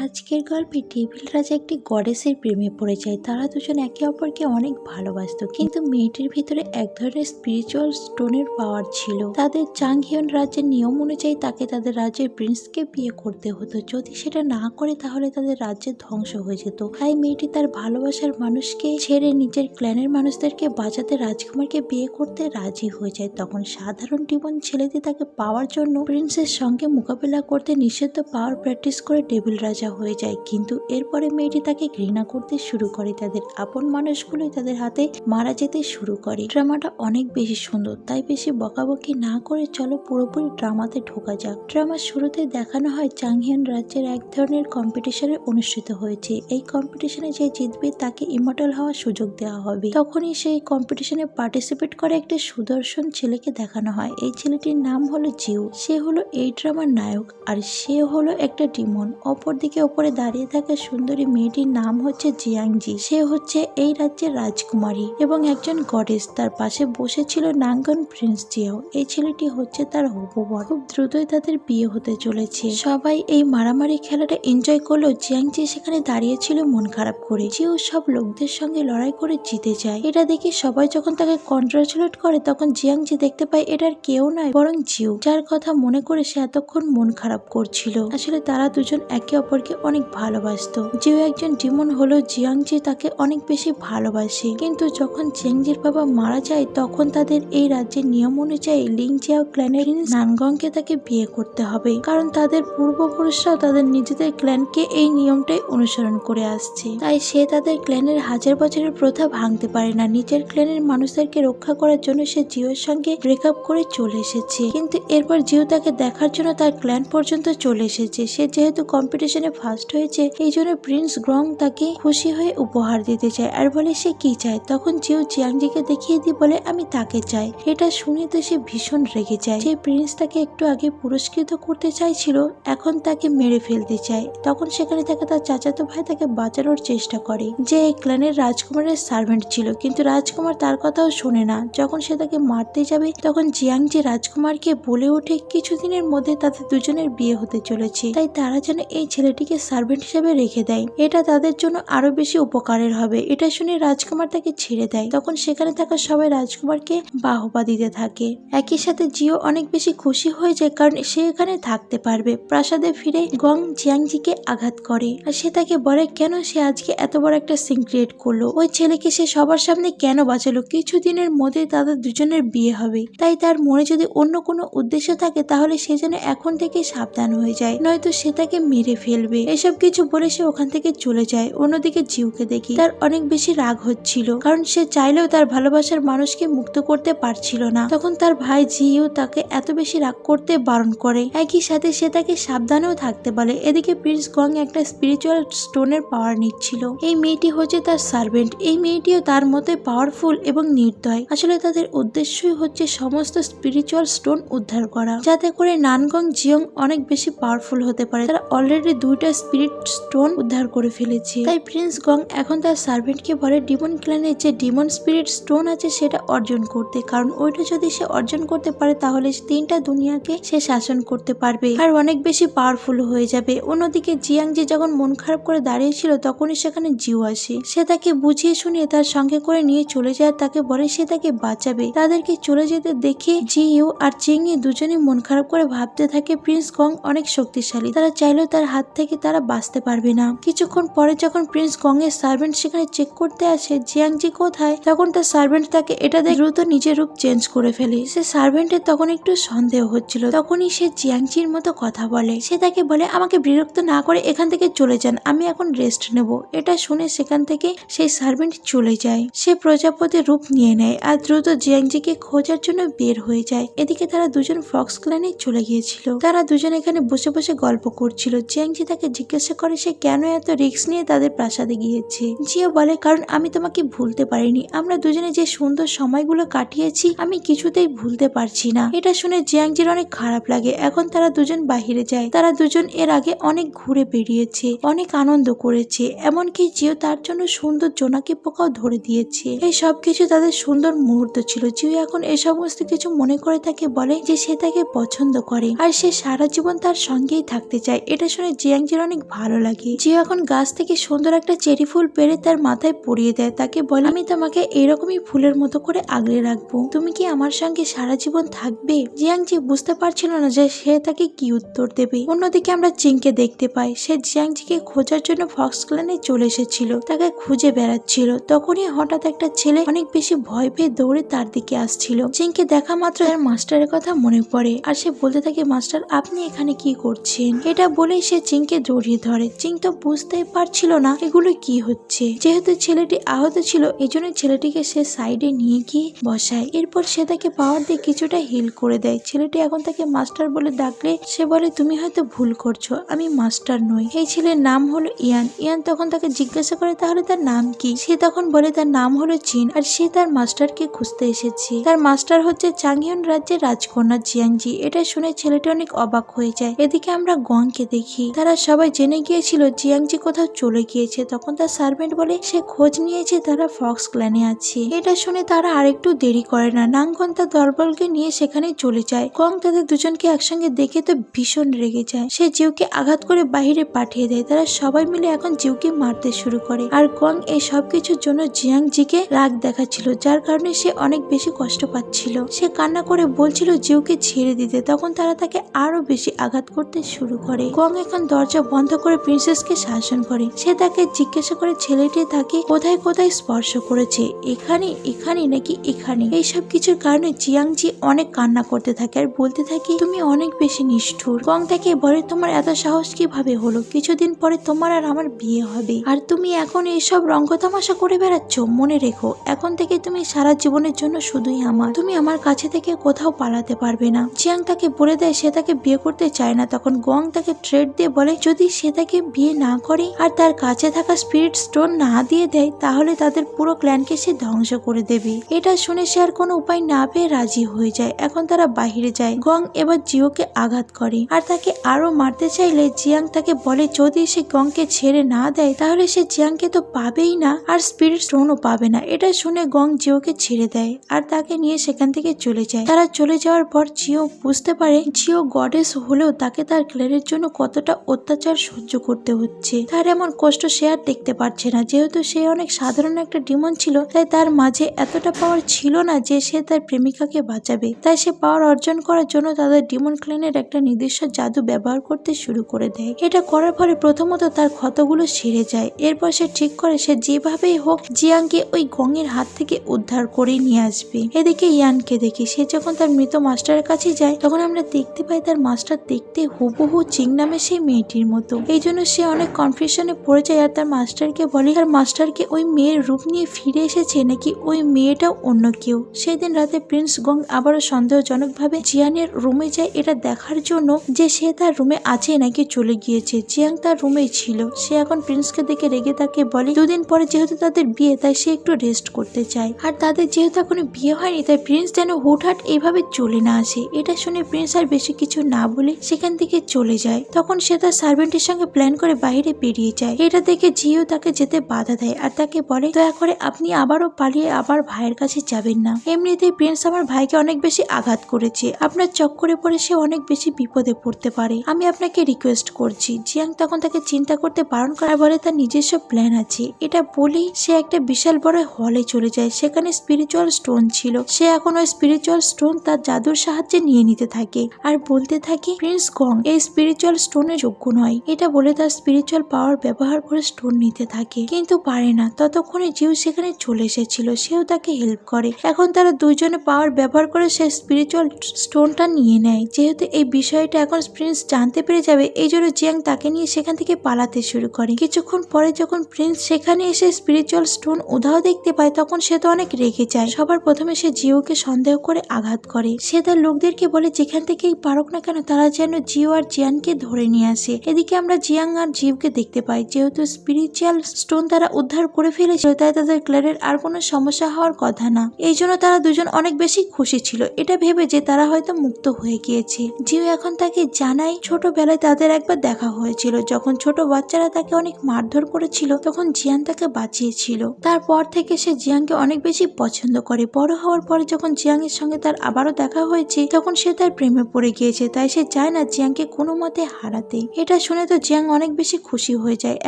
আজকের গল্পে টেবিল রাজা একটি গডেসের প্রেমে পড়ে যায়। তারা দুজন একে অপরকে অনেক ভালোবাসতো, কিন্তু মেয়েটির ভিতরে এক ধরনের স্পিরিচুয়াল স্টোনের পাওয়ার ছিল। তাদের চাংহিয়ন রাজ্যের নিয়ম অনুযায়ী তাকে তাদের রাজ্যের প্রিন্সকে বিয়ে করতে হতো। যদি সেটা না করে তাহলে তাদের রাজ্যের ধ্বংস হয়ে যেত। তাই মেয়েটি তার ভালোবাসার মানুষকে ছেড়ে নিজের ক্ল্যানের মানুষদেরকে বাঁচাতে রাজকুমারকে বিয়ে করতে রাজি হয়ে যায়। তখন সাধারণ ডিমন ছেলেটি তাকে পাওয়ার জন্য প্রিন্সের সঙ্গে মোকাবিলা করতে নিষিদ্ধ পাওয়ার প্র্যাকটিস করে টেবিল রাজা হয়ে যায়। কিন্তু এরপরে মেয়েটি তাকে ঘৃণা করতে শুরু করে। তাদের আপন মানুষগুলোই তাদের হাতে মারা যেতে শুরু করে। ড্রামাটা অনেক বেশি সুন্দর, তাই বেশি বকাবকি না করে চলো পুরোপুরি ড্রামাতে ঢোকা যাক। ড্রামার শুরুতে দেখানো হয় চাংহিয়ন রাজ্যের এক ধরনের কম্পিটিশনে অনুষ্ঠিত হয়েছে। এই কম্পিটিশনে যে জিতবে তাকে ইমর্টাল হওয়ার সুযোগ দেওয়া হবে। তখনই সেই কম্পিটিশনে পার্টিসিপেট করে একটি সুদর্শন ছেলেকে দেখানো হয়। এই ছেলেটির নাম হলো জিউ। সে হলো এই ড্রামার নায়ক, আর সে হলো একটা ডিমন। অপরদিকে ওপরে দাঁড়িয়ে থাকা সুন্দরী মেয়েটির নাম হচ্ছে জিয়াংজি। সে হচ্ছে এই রাজ্যের রাজকুমারী এবং একজন গডেস। তার পাশে বসেছিল নাঙ্গন প্রিন্স জিয়াও। এই ছেলেটি হচ্ছে তার হবু বর। খুব দ্রুতই তাদের বিয়ে হতে চলেছে। সবাই এই মারামারি খেলাটা এনজয় করলেও জিয়াংজি সেখানে দাঁড়িয়েছিল মন খারাপ করে। জিও সব লোকদের সঙ্গে লড়াই করে জিতে যায়। এটা দেখে সবাই যখন তাকে কনগ্রাচুলেট করে তখন জিয়াংজি দেখতে পায় এটার কেউ নয় বরং জিও, যার কথা মনে করে সে এতক্ষণ মন খারাপ করছিল। আসলে তারা দুজন একে অপরকে অনেক ভালোবাসতো। জিও একজন ডিমন হলেও জিয়াংজি তাকে অনেক বেশি ভালোবাসে। কিন্তু যখন জিয়াংজির বাবা মারা যায় তখন তাদের এই রাজ্যের নিয়ম অনুযায়ী লিং জিয়াও ক্ল্যানের নানগংকে তাকে বিয়ে করতে হবে, কারণ তাদের পূর্বপুরুষরাও তাদের নিজেদের ক্ল্যানকে এই নিয়মটাই অনুসরণ করে আসছে। তাই সে তাদের ক্ল্যানের হাজার বছরের প্রথা ভাঙতে পারে না। নিজের ক্ল্যানের মানুষদেরকে রক্ষা করার জন্য সে জিওর সঙ্গে ব্রেকআপ করে চলে এসেছে। কিন্তু এরপর জিও তাকে দেখার জন্য তার ক্ল্যান পর্যন্ত চলে এসেছে। সে যেহেতু কম্পিটিশনে ফার্স্ট হয়েছে এই জন্য প্রিন্স গ্রং তাকে খুশি হয়ে উপহার দিতে চায় আর বলে সে কি চায়। তখন জিও জিয়াংজিকে দেখিয়ে দিয়ে বলে আমি তাকে চাই। এটা শুনে তো সে ভীষণ রেগে যায়। যে প্রিন্স তাকে একটু আগে পুরস্কৃত করতে চাইছিল এখন তাকে মেরে ফেলতে চায়। তখন সেখানে থাকা তার চাচাতো ভাই তাকে বাঁচানোর চেষ্টা করে, যে এই ক্ল্যানের রাজকুমারের সার্ভেন্ট ছিল, কিন্তু রাজকুমার তার কথাও শোনে না। যখন সে তাকে মারতে যাবে তখন জিয়াংজি রাজকুমারকে বলে ওঠে কিছুদিনের মধ্যে তাদের দুজনের বিয়ে হতে চলেছে, তাই তারা যেন এই ছেলেটিকে সার্ভেন্ট হিসেবে রেখে দেয়। এটা তাদের জন্য আরো বেশি উপকারের হবে। এটা শুনে রাজকুমার তাকে ছেড়ে দেয়। তখন সেখানে থাকা সবাই রাজকুমারকে বাহবা দিতে থাকে। একই সাথে জিও অনেক বেশি খুশি হয়ে যায়, কারণ সে এখানে থাকতে পারবে। প্রাসাদে ফিরে গং জিয়াংজিকে আঘাত করে আর সে তাকে বলে কেন সে আজকে এত বড় একটা সিন ক্রিয়েট করলো। ওই ছেলেকে সে সবার সামনে কেন বাঁচালো? কিছুদিনের মধ্যে তাদের দুজনের বিয়ে হবে, তাই তার মনে যদি অন্য কোনো উদ্দেশ্য থাকে তাহলে সে যেন এখন থেকে সাবধান হয়ে যায়, নয়তো সে তাকে মেরে ফেলবে। এসব কিছু বলে সে ওখান থেকে চলে যায়। অন্যদিকে জিউকে দেখি তার অনেক বেশি রাগ হচ্ছিল, কারণ সে চাইলেও তার ভালোবাসার মানুষকে মুক্ত করতে পারছিল না। তখন তার ভাই জিউ তাকে এত বেশি রাগ করতে বারণ করে। একই সাথে সে তাকে সাবধানেও থাকতে বলে। এদিকে প্রিন্স গং একটা স্পিরিচুয়াল স্টোনের পাওয়ার নিচ্ছিল। এই মেয়েটি হচ্ছে তার সার্ভেন্ট। এই মেয়েটিও তার মতে পাওয়ারফুল এবং নির্দয়। আসলে তাদের উদ্দেশ্যই হচ্ছে সমস্ত স্পিরিচুয়াল স্টোন উদ্ধার করা, যাতে করে নানগং জিয়ং অনেক বেশি পাওয়ারফুল হতে পারে। তারা অলরেডি 2টা স্পিরিট স্টোন উদ্ধার করে ফেলেছে। তাই প্রিন্স গং এখন তার সার্ভেন্টকে বলে ডিমন ক্ল্যানের যে ডিমন স্পিরিট স্টোন আছে সেটা অর্জন করতে, কারণ ওইটা যদি সে অর্জন করতে পারে তাহলে 3টা দুনিয়াকে সে শাসন করতে পারবে আর অনেক বেশি পাওয়ারফুল হয়ে যাবে। অন্যদিকে জিয়াংজি যখন মন খারাপ করে দাঁড়িয়েছিল তখনই সেখানে জিউ আসে। সে তাকে বুঝিয়ে শুনিয়ে তার সঙ্গে করে নিয়ে চলে যায়। তাকে বলে সে তাকে বাঁচাবে। তাদেরকে চলে যেতে দেখে জিউ আর চিংই দুজনে মন খারাপ করে ভাবতে থাকে প্রিন্স গং অনেক শক্তিশালী, তারা চাইলেও তার হাত থেকে তারা বাঁচতে পারবে না। কিছুক্ষণ পরে যখন প্রিন্স গং এর সার্ভেন্ট সেখানে চেক করতে আসে জিয়াংজি কোথায়, তখন তার সার্ভেন্ট তাকে এটা দেখে দ্রুত নিজের রূপ চেঞ্জ করে ফেলে। সে সার্ভেন্টের তখন একটু সন্দেহ হচ্ছিল। তখনই সে জিয়াংজির মতো কথা বলে। সে তাকে বলে আমাকে বিরক্ত না করে এখান থেকে চলে যান, আমি এখন রেস্ট নেব। এটা শুনে সেখান থেকে সেই সার্ভেন্ট চলে যায়। সে প্রজাপতির রূপ নিয়ে নেয় আর দ্রুত জিয়াংজিকে খোঁজার জন্য বের হয়ে যায়। এদিকে তারা দুজন ফক্স ক্ল্যানে চলে গিয়েছিল। তারা দুজন এখানে বসে বসে গল্প করছিল। জিয়াংজি তাকে জিজ্ঞাসা করে সে কেন এত রিস্ক নিয়ে তাদের প্রাসাদে গিয়েছে। জিও বলে কারণ আমি তোমাকে ভুলতে পারিনি। আমরা দুজনে যে সুন্দর সময়গুলো কাটিয়েছি আমি কিছুতেই ভুলতে পারছি না। এটা শুনে জিয়াংজির অনেক খারাপ লাগে। এখন তারা দুজন বাহিরে যায়। তারা দুজন এর আগে অনেক ঘুরে বেরিয়েছে, অনেক আনন্দ করেছে, এমনকি জিও তার জন্য সুন্দর জোনাকি পোকাও ধরে দিয়েছে। এই সব কিছু তাদের সুন্দর মুহূর্ত ছিল। জিও এখন এই সমস্ত কিছু মনে করে তাকে বলে যে সে তাকে পছন্দ করে আর সে সারা জীবন তার সঙ্গেই থাকতে চায়। এটা শুনে জিয়াংজি জির অনেক ভালো লাগে। জিও এখন গাছ থেকে সুন্দর একটা চেরি ফুল পেড়ে তার মাথায় পরিয়ে দেয়। তাকে বলে, আমি তোমাকে এরকমই ফুলের মতো করে আগলে রাখবো, তুমি কি আমার সঙ্গে সারা জীবন থাকবে? জিয়াংজি বুঝতে পারছিল না যে সে তাকে কি উত্তর দেবে। অন্যদিকে আমরা চিংকে দেখতে পাই, সে জিয়াংজিকে খোঁজার জন্য ফক্স ক্ল্যানে চলে এসেছিল, তাকে খুঁজে বেড়াচ্ছিল। তখনই হঠাৎ একটা ছেলে অনেক বেশি ভয় পেয়ে দৌড়ে তার দিকে আসছিল। চিংকে দেখা মাত্র তার মাস্টারের কথা মনে পড়ে, আর সে বলতে থাকে, মাস্টার আপনি এখানে কি করছেন? এটা বলেই সে চিংকে জড়িয়ে ধরে। চিং তো বুঝতেই পারছিল না এগুলো কি হচ্ছে। যেহেতু ছেলেটি আহত ছিল, এই জন্য ছেলেটিকে সে সাইডে নিয়ে গিয়ে বসায়। এরপর সে তাকে পাওয়ার দিয়ে কিছুটা হিল করে দেয়। ছেলেটি এখন তাকে মাস্টার বলে ডাকলে সে বলে, তুমি হয়তো ভুল করছো, আমি মাস্টার নই। এই ছেলের নাম হলো ইয়ান। ইয়ান তখন তাকে জিজ্ঞাসা করে, তাহলে তার নাম কি? সে তখন বলে তার নাম হলো চিন, আর সে তার মাস্টারকে খুঁজতে এসেছে। তার মাস্টার হচ্ছে চাংহিউন রাজ্যের রাজকন্যা জিয়াংজি। এটা শুনে ছেলেটি অনেক অবাক হয়ে যায়। এদিকে আমরা গংকে দেখি, তারা সবাই জেনে গিয়েছিল জিয়াংজি কোথাও চলে গিয়েছে। তখন তার সার্ভেন্ট বলে সে খোঁজ নিয়েছে, তারা ফক্স ক্ল্যানে আছে। এটা শুনে তারা আরেকটু দেরি করে না, নাংগন তার দলবলকে নিয়ে সেখানে চলে যায়। গং তাদের দুজনকে একসঙ্গে দেখে তো ভীষণ রেগে যায়। সে জিউকে আঘাত করে বাহিরে পাঠিয়ে দেয়। তারা সবাই মিলে এখন জিউকে মারতে শুরু করে। আর গং এই সব কিছুর জন্য জিয়াংজিকে রাগ দেখাচ্ছিল, যার কারণে সে অনেক বেশি কষ্ট পাচ্ছিল। সে কান্না করে বলছিল জিউকে ছেড়ে দিতে। তখন তারা তাকে আরো বেশি আঘাত করতে শুরু করে। গং এখন দরজা বন্ধ করে প্রিন্সেসকে শাসন করে। সে তাকে জিজ্ঞাসা করে ছেলেটি তাকে কোথায় কোথায় স্পর্শ করেছে, এখানে এখানে নাকি এখানে। এইসব কিছুর কারণে জিয়াংজি অনেক কান্না করতে থাকে আর বলতে থাকে, তুমি অনেক বেশি নিষ্ঠুর। গং তাকে বলে, তোমার এত সাহস কিভাবে হলো? কিছুদিন পরে তোমার আর আমার বিয়ে হবে, আর তুমি এখন এইসব রঙ্গতামাশা করে বেড়াচ্ছ। মনে রেখো, এখন থেকে তুমি সারা জীবনের জন্য শুধুই আমার, তুমি আমার কাছে থেকে কোথাও পালাতে পারবে না। জিয়াং তাকে বলে দেয় সে তাকে বিয়ে করতে চায় না। তখন গং তাকে থ্রেট দিয়ে বলে, যদি সে তাকে বিয়ে না করে আর তার কাছে থাকা স্পিরিট স্টোন না দিয়ে দেয়, তাহলে তাদের পুরো ক্ল্যানকে সে ধ্বংস করে দেবে। এটা শুনে সে আর কোনো উপায় না পেয়ে রাজি হয়ে যায়। এখন তারা বাহিরে যায়। গং এবার জিওকে আঘাত করে আর তাকে আরো মারতে চাইলে জিয়াং তাকে বলে, যদি সে গংকে ছেড়ে না দেয় তাহলে সে জিয়াংকে তো পাবেই না, আর স্পিরিট স্টোনও পাবে না। এটা শুনে গং জিওকে ছেড়ে দেয় আর তাকে নিয়ে সেখান থেকে চলে যায়। তারা চলে যাওয়ার পর জিও বুঝতে পারে জিও গডেস হলেও তাকে তার ক্লেনের জন্য কতটা অত্যাচার সহ্য করতে হচ্ছে। তার এমন কষ্ট সে আর দেখতে পারছে না। যেহেতু সে অনেক সাধারণ একটা ডিমন ছিল, তাই তার মাঝে এতটা পাওয়ার ছিল না যে সে তার প্রেমিকাকে বাঁচাবে। তাই সে পাওয়ার অর্জন করার জন্য তাদের ডিমন ক্লেনের একটা নির্দিষ্ট জাদু ব্যবহার করতে শুরু করে দেয়। এটা করার ফলে প্রথমত তার ক্ষতগুলো সেরে যায়। এরপর সে ঠিক করে সে যেভাবেই হোক জিয়াংকে ওই গঙের হাত থেকে উদ্ধার করে নিয়ে আসবে। এদিকে ইয়ানকে দেখি, সে যখন তার মৃত মাস্টারের কাছে যায় তখন আমরা দেখতে পাই তার মাস্টার দেখতে হুবহু চিং নামে সেই মেয়েটির মতো। এই জন্য সে অনেক কনফিউশনে পড়ে যায় আর তার মাস্টারকে বলে তার মাস্টারকে ওই মেয়ের রূপ নিয়ে ফিরে এসেছে নাকি ওই মেয়েটাও অন্য কেউ। সেদিন রাতে প্রিন্স গং আবারও সন্দেহজনক ভাবে জিয়ানের রুমে যায় এটা দেখার জন্য যে সে তার রুমে আছে নাকি চলে গিয়েছে। জিয়াং তার রুমেই ছিল। সে এখন প্রিন্সকে দেখে রেগে তাকে বলে, দুদিন পরে যেহেতু তাদের বিয়ে তাই সে একটু রেস্ট করতে চায়, আর তাদের যেহেতু এখনো বিয়ে হয়নি তাই প্রিন্স যেন হুটহাট এইভাবে চলে না আসে। এটা শুনে প্রিন্স আর বেশি কিছু না বলে সেখান থেকে চলে যায়। তখন সে তার সার্ভেন্টের সঙ্গে প্ল্যান করে বাইরে বেরিয়ে যায়। এটা দেখে জিও তাকে যেতে বাধা দেয় আর তাকে বলে, দয়া করে আপনি আবারও পালিয়ে আবার ভাইয়ের কাছে যাবেন না। এমনিতেই প্রিন্স আমার ভাইকে অনেক বেশি আঘাত করেছে, আপনার চক্করে পড়ে সে অনেক বেশি বিপদে পড়তে পারে, আমি আপনাকে রিকোয়েস্ট করছি। জিয়াং তখন তাকে চিন্তা করতে বারণ করার বলে তার নিজস্ব প্ল্যান আছে। এটা বলেই সে একটা বিশাল বড় হলে চলে যায়। সেখানে স্পিরিচুয়াল স্টোন ছিল। সে এখন ওই স্পিরিচুয়াল স্টোন তার জাদুর সাহায্যে নিয়ে নিতে থাকে আর বলতে থাকে, প্রিন্স গং এই স্পিরিচুয়াল স্টোনের যোগ্য নয়। এটা বলে তার স্পিরিচুয়াল পাওয়ার ব্যবহার করে স্টোন নিতে থাকে, কিন্তু পারে না। ততক্ষণে জিউ সেখানে চলে এসেছিল, সেও তাকে হেল্প করে। এখন তারা দুইজনে পাওয়ার ব্যবহার করে সে স্পিরিচুয়াল স্টোনটা নিয়ে নেয়। যেহেতু এই বিষয়টা এখন প্রিন্স জানতে পেরে যাবে, এই জন্য জিয়াং তাকে নিয়ে সেখান থেকে পালাতে শুরু করে। কিছুক্ষণ পরে যখন প্রিন্স সেখানে এসে স্পিরিচুয়াল স্টোন উধাও দেখতে পায় তখন সে তো অনেক রেগে যায়। সবার প্রথমে সে জিওকে সন্দেহ করে আঘাত করে। সে তার লোকদেরকে বলে যেখান থেকেই পারুক না কেন তারা যেন জিও আর জিয়ানকে ধরে নিয়ে আসে। এদিকে আমরা জিয়াং আর জিওকে দেখতে পাই। যেহেতু স্পিরিচুয়াল স্টোন তারা উদ্ধার করে ফেলেছিল তাই তাদের ক্লেনের আর কোনো সমস্যা হওয়ার কথা না। এই জন্য তারা দুজন অনেক বেশি খুশি ছিল, এটা ভেবে যে তারা হয়তো মুক্ত হয়ে গিয়েছে। জিও এখন তাকে জানায় ছোটবেলায় তাদের একবার দেখা হয়েছিল, যখন ছোট বাচ্চারা তাকে অনেক মারধর করেছিল তখন জিয়ান তাকে বাঁচিয়েছিল। তারপর থেকে সে জিয়াংকে অনেক বেশি পছন্দ করে। বড় হওয়ার পরে যখন জিয়াং এর সঙ্গে তার আবারও দেখা হয়েছে তখন সে তার প্রেমে পড়ে গিয়েছে, তাই সে চায় না জিয়াংকে কোনো মতে হারাতে। এটা শুনে তো জিয়াং অনেক বেশি খুশি হয়ে যায়।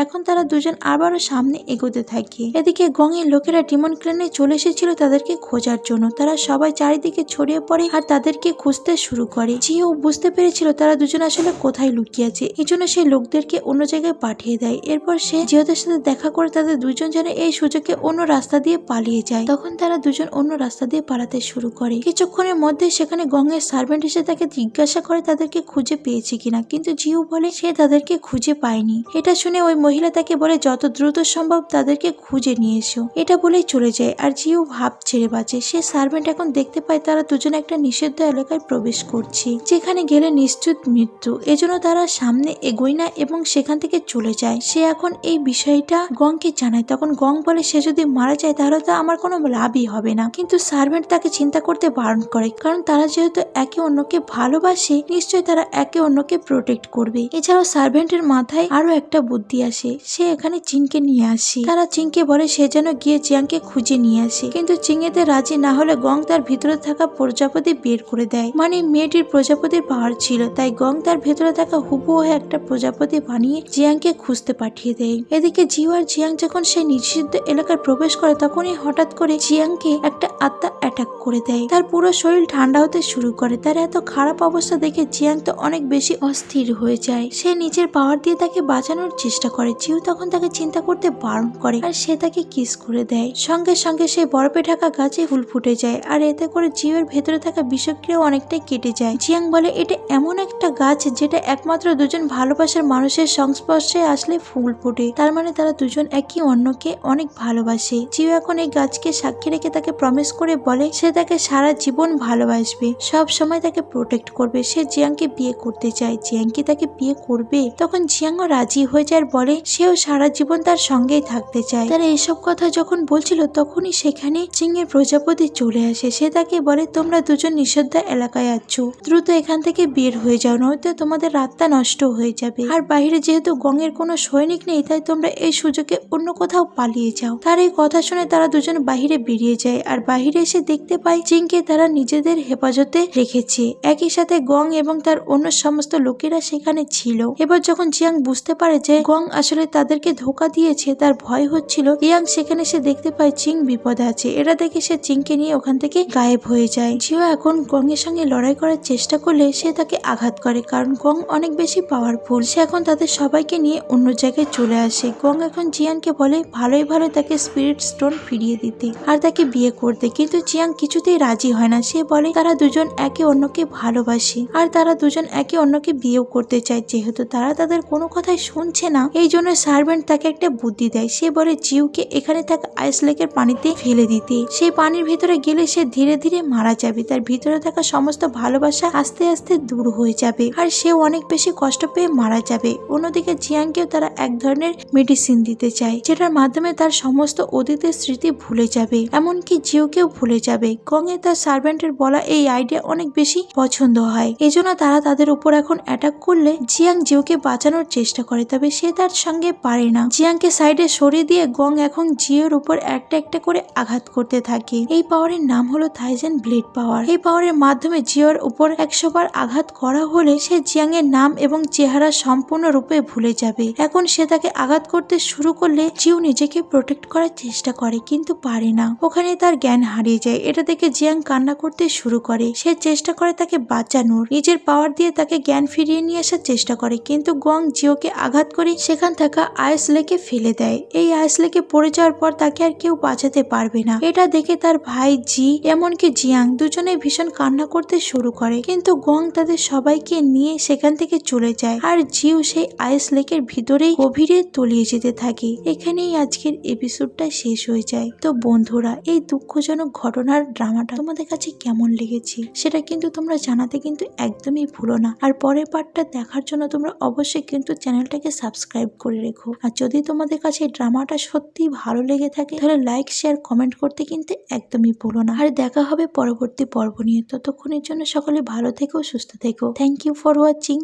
এখন তারা দুজন আবারও সামনে এগোতে থাকে। এদিকে গং এর লোকেরা ডিমন ক্লেনে চলে এসেছিল তাদেরকে খোঁজার জন্য। তারা সবাই চারিদিকে ছড়িয়ে পড়ে আর তাদেরকে খুঁজতে শুরু করে। জিও বুঝতে পেরেছিল তারা দুজন আসলে কোথায় লুকিয়ে আছে, এই জন্য সে লোকদেরকে অন্য জায়গায় পাঠিয়ে দেয়। এরপর সে জিওদের সাথে দেখা করে তাদের দুজন যেন এই সুযোগে অন্য রাস্তা দিয়ে পালিয়ে যায়। তখন তারা দুজন অন্য রাস্তা দিয়ে পালাতে শুরু করে। কিছুক্ষণের মধ্যে সেখানে গঙের সার্ভেন্ট এসে তাকে জিজ্ঞাসা করে তাদেরকে খুঁজে পেয়েছে কিনা, কিন্তু জিও বলে সে তাদেরকে খুঁজে পায়নি। এটা শুনে ওই মহিলা তাকে বলে যত দ্রুত সম্ভব তাদেরকে খুঁজে নিয়ে এসো। এটা বলেই চলে যায় আর জিও ভাব ছেড়ে বাঁচে। সে সার্ভেন্ট এখন দেখতে পায় তারা দুজন একটা নিষিদ্ধ এলাকায় প্রবেশ করছে, যেখানে গেলে নিশ্চিত মৃত্যু। এজন্য তারা সামনে এগোয় না এবং সেখান থেকে চলে যায়। সে এখন এই বিষয়টা গংকে জানায়। তখন গং বলে সে যদি মারা যায় তাহলে তো আমার কোনো লাভই হবে না, কিন্তু সার্ভেন্ট তাকে চিন্তা করতে বারণ করে, কারণ তারা যেহেতু একে অন্যকে ভালোবাসে নিশ্চয়ই তারা একে অন্যকে প্রোটেক্ট করবে। এছাড়াও সার্ভেন্টের মাথায় আরো একটা বুদ্ধি আসে, সে এখানে চিংকে নিয়ে আসে। তারা চিংকে বলে সে যেন গিয়ে জিয়াংকে খুঁজে নিয়ে আসে, কিন্তু চিংয়েতে রাজি না হলে গং তার ভিতরে থাকা প্রজাপতি বের করে দেয়। মানে মেয়েটির প্রজাপতির পাওয়ার ছিল, তাই গং তার ভেতরে থাকা হুবহু একটা প্রজাপতি বানিয়ে জিয়াংকে খুঁজতে পাঠিয়ে দেয়। এদিকে জিও আর জিয়াং যখন সেই নিষিদ্ধ এলাকায় প্রবেশ করে তখনই হঠাৎ করে জিয়াংকে একটা আত্মা অ্যাটাক করে দেয়। তার পুরো শরীর ঠান্ডা হতে শুরু করে। তার এত খারাপ অবস্থা দেখে জিয়াং তো অনেক বেশি অস্থির হয়ে যায়। সে নিজের পাওয়ার দিয়ে তাকে বাঁচানোর চেষ্টা করে। জিও তখন তাকে চিন্তা করতে বারণ করে আর সে তাকে কিস করে দেয়। সঙ্গে সঙ্গে সে বরফে ঢাকা গাছে ফুল ফুটে যায় আর এতে করে জিওর ভেতরে থাকা বিষক্রিয়া অনেকটাই কেটে যায়। জিয়াং বলে এটা এমন একটা গাছ যেটা একমাত্র দুজন ভালোবাসার মানুষের সংস্পর্শে আসলে ফুল ফোটে, তার মানে তারা দুজন একে অন্যকে অনেক ভালোবাসে। জিও এখন এই গাছকে সাক্ষী রেখে তাকে প্রমিস করে বলে সে তাকে সারা জীবন ভালোবাসবে, সব সময় তাকে প্রোটেক্ট করবে। সে জিয়াংকে বিয়ে করতে চায়। জিয়াং কি তাকে বিয়ে করবে? তখন জিয়াংও রাজি হয়ে যায় আর বলে সেও সারা জীবন তার সঙ্গেই থাকতে চায়। তারা এইসব কথা যখন বলছিল তখনই সেখানে চিংয়ের প্রজাপতি চলে আসে। সে তাকে বলে তোমরা দুজন নিষিদ্ধ এলাকায় আছো, দ্রুত এখান থেকে বের হয়ে যাও, নয়তো তোমাদের রাতটা নষ্ট হয়ে যাবে। আর বাইরে যেহেতু গঙের কোনো সৈনিক নেই তাই তোমরা এই সুযোগে অন্য কোথাও পালিয়ে যাও। তার এই কথা শুনে তারা দুজন বাহিরে বেরিয়ে যায় আর বাহিরে এসে দেখতে পায় চিংকে তারা নিজেদের হেফাজতে রেখেছে। একই সাথে গং এবং তার অন্য সমস্ত লোকেরা সেখানে ছিল। এবার যখন জিয়াং বুঝতে পারে যে গং আসলে তাদেরকে ধোকা দিয়েছে, তার ভয় হচ্ছিল। জিয়াং সেখানে সে দেখতে পায় চিং বিপদে আছে। এটা দেখে সে চিংকে নিয়ে ওখান থেকে গায়েব হয়ে যায়। জিও এখন গং এর সঙ্গে লড়াই করার চেষ্টা করলে সে তাকে আঘাত করে, কারণ গং অনেক বেশি পাওয়ারফুল। সে এখন তাদের সবাইকে নিয়ে অন্য জায়গায় চলে আসে। গং এখন জিয়াংকে বলে ভালোই ভালো তাকে স্পিরিট স্টোন ফিরিয়ে দিতে আর তাকে বিয়ে করতে, কিন্তু জিয়াং কিছুতেই রাজি হয় না। সে বলে তারা দুজন একে অন্যকে ভালোবাসে আর তারা দুজন একে অন্যকে বিয়েও করতে চায়। যেহেতু তারা তাদের কোনো কথাই শুনছে না, এই জন্য সার্ভেন্ট তাকে একটা বুদ্ধি দেয়। সে বলে জিউকে এখানে থাকা আইস লেকের পানিতে ফেলে দিতে। সেই পানির ভিতরে গেলে সে ধীরে ধীরে মারা যাবে, তার ভিতরে থাকা সমস্ত ভালোবাসা আস্তে আস্তে দূর হয়ে যাবে আর সেও অনেক বেশি কষ্ট পেয়ে মারা যাবে। অন্যদিকে জিয়াংকেও তারা এক ধরনের মেডিসিন দিতে চায়, যেটার মাধ্যমে তার সমস্ত অতীতের স্মৃতি ভুলে যাবে, এমনকি জিওকেও ভুলে যাবে। গঙে তার সার্ভেন্টের বলা এই আইডিয়া অনেক বেশি পছন্দ হয়। এজন্য তারা তাদের উপর এখন অ্যাটাক করলে জিয়াং জিওকে বাঁচানোর চেষ্টা করে, তবে সে তার সঙ্গে পারে না। জিয়াংকে সাইডে সরিয়ে দিয়ে গং এখন জিওর উপর একটা একটা করে আঘাত করতে থাকে। এই পাওয়ারের নাম হলো থাইজেন ব্লেড পাওয়ার। এই পাওয়ারের মাধ্যমে জিওর উপর 100 বার আঘাত করা হলে সে জিয়াং এর নাম এবং চেহারা সম্পূর্ণরূপে ভুলে যাবে। এখন সে তাকে আঘাত করতে শুরু করলে জিও নিজেকে প্রোটেক্ট করার চেষ্টা করে, কিন্তু পারে না। ওখানে তার জ্ঞান হারিয়ে যায়। এটা দেখে জিয়াং কান্না করতে শুরু করে। সে চেষ্টা করে তাকে বাঁচানোর, নিজের পাওয়ার দিয়ে তাকে জ্ঞান ফিরিয়ে নিয়ে আসার চেষ্টা করে, কিন্তু গং জিওকে আঘাত করে সেখান থাকা আইস লেকে ফেলে দেয়। এই আইস লেকে পড়ে যাওয়ার পর তাকে আর কেউ বাঁচাতে পারবে না। এটা দেখে তার ভাই জি এমনকি জিয়াং দুজনে ভীষণ কান্না করতে শুরু করে, কিন্তু গং তাদের সবাইকে নিয়ে সেখান থেকে চলে যায় আর জিও সেই আইস লেকের ভিতরেই গভীরে তলিয়ে যেতে থাকে। এখানেই আজকের এপিসোডটা শেষ হয়ে যায়। তো বন্ধুরা, এই দুঃখজনক ঘটনার ড্রামাটা তোমাদের কাছে কেমন লেগেছে সেটা কিন্তু তোমরা জানাতে কিন্তু একদমই ভুলো না। আর পরের পার্টটা দেখার জন্য তোমরা অবশ্যই কিন্তু চ্যানেলটাকে সাবস্ক্রাইব করে রেখো। আর যদি তোমাদের কাছে এই ড্রামাটা সত্যি ভালো লেগে থাকে তাহলে লাইক শেয়ার কমেন্ট করতে কিন্তু একদমই ভুলো না। আর দেখা হবে পরবর্তী পর্ব নিয়ে। ততক্ষণের জন্য সকলে ভালো থেকো, সুস্থ থেকো। Thank you for watching.